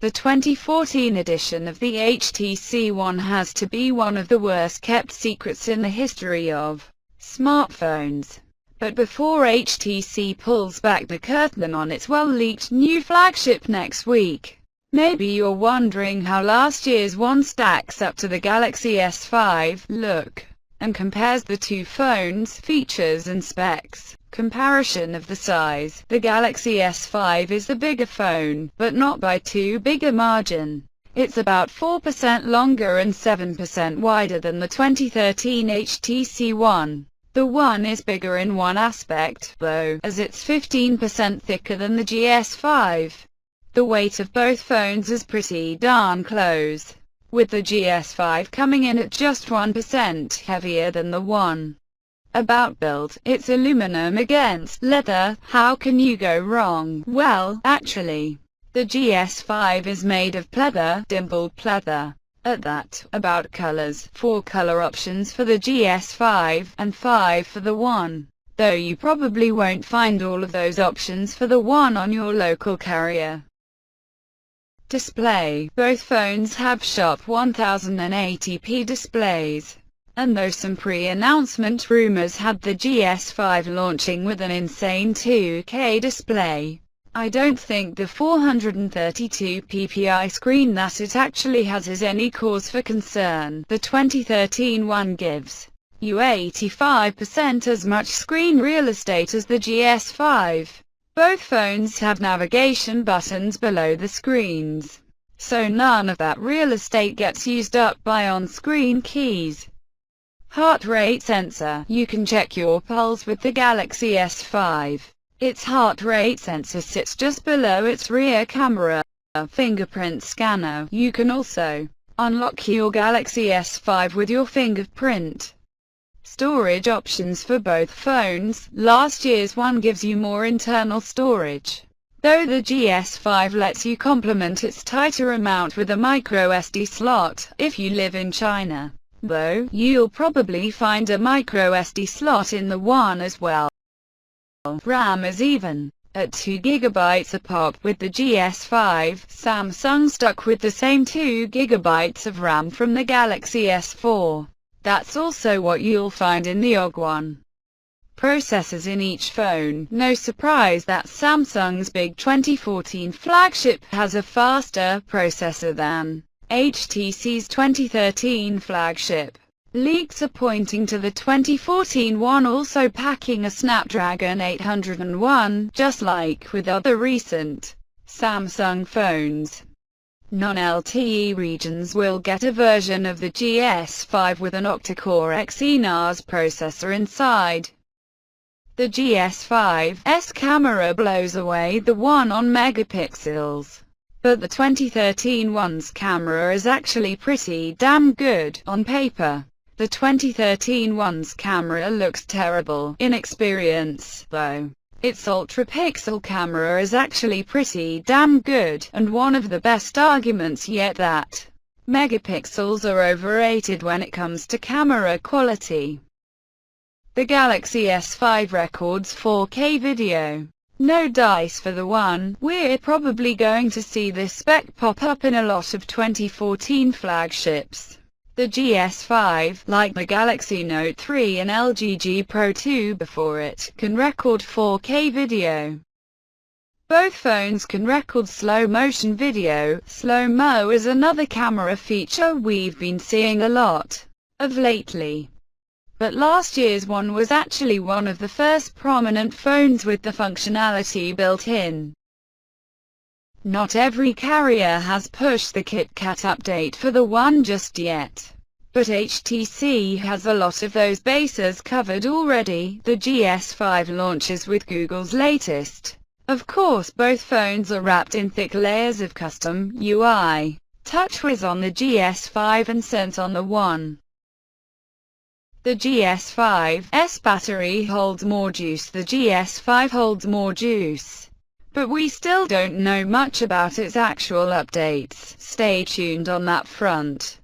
The 2014 edition of the HTC One has to be one of the worst-kept secrets in the history of smartphones. But before HTC pulls back the curtain on its well-leaked new flagship next week, maybe you're wondering how last year's One stacks up to the Galaxy S5. Look and compares the two phones' features and specs. Comparison of the size. The Galaxy S5 is the bigger phone, but not by too big a margin. It's about 4% longer and 7% wider than the 2013 HTC One. The One is bigger in one aspect, though, as it's 15% thicker than the GS5. The weight of both phones is pretty darn close, with the GS5 coming in at just 1% heavier than the One. About build, it's aluminum against leather. How can you go wrong? Well, actually, the GS5 is made of pleather, dimpled pleather. At that. About colors, 4 color options for the GS5, and 5 for the One, though you probably won't find all of those options for the One on your local carrier. Display. Both phones have sharp 1080p displays. And though some pre-announcement rumors had the GS5 launching with an insane 2K display, I don't think the 432 ppi screen that it actually has is any cause for concern. The 2013 One gives you 85% as much screen real estate as the GS5. Both phones have navigation buttons below the screens, so none of that real estate gets used up by on-screen keys. Heart rate sensor. You can check your pulse with the Galaxy S5. Its heart rate sensor sits just below its rear camera. Fingerprint scanner. You can also unlock your Galaxy S5 with your fingerprint. Storage options for both phones. Last year's One gives you more internal storage, though the GS5 lets you complement its tighter amount with a microSD slot if you live in China. Though, you'll probably find a microSD slot in the One as well. RAM is even at 2 GB a pop with the GS5. Samsung stuck with the same 2 GB of RAM from the Galaxy S4. That's also what you'll find in the OG One. Processors in each phone. No surprise that Samsung's big 2014 flagship has a faster processor than HTC's 2013 flagship. Leaks are pointing to the 2014 One also packing a Snapdragon 801, just like with other recent Samsung phones. Non-LTE regions will get a version of the GS5 with an octa-core Exynos processor inside. The GS5's camera blows away the One on megapixels. But the 2013 One's camera is actually pretty damn good on paper. The 2013 One's camera looks terrible in experience, though. Its ultra-pixel camera is actually pretty damn good, and one of the best arguments yet that megapixels are overrated when it comes to camera quality. The Galaxy S5 records 4K video. No dice for the One. We're probably going to see this spec pop up in a lot of 2014 flagships. The GS5, like the Galaxy Note 3 and LG G Pro 2 before it, can record 4K video. Both phones can record slow-motion video. Slow-mo is another camera feature we've been seeing a lot of lately. But last year's One was actually one of the first prominent phones with the functionality built in. Not every carrier has pushed the KitKat update for the One just yet, but HTC has a lot of those bases covered already. The GS5 launches with Google's latest. Of course, both phones are wrapped in thick layers of custom UI. TouchWiz on the GS5 and Sense on the One. The GS5's battery holds more juice. The GS5 holds more juice, but we still don't know much about its actual updates. Stay tuned on that front.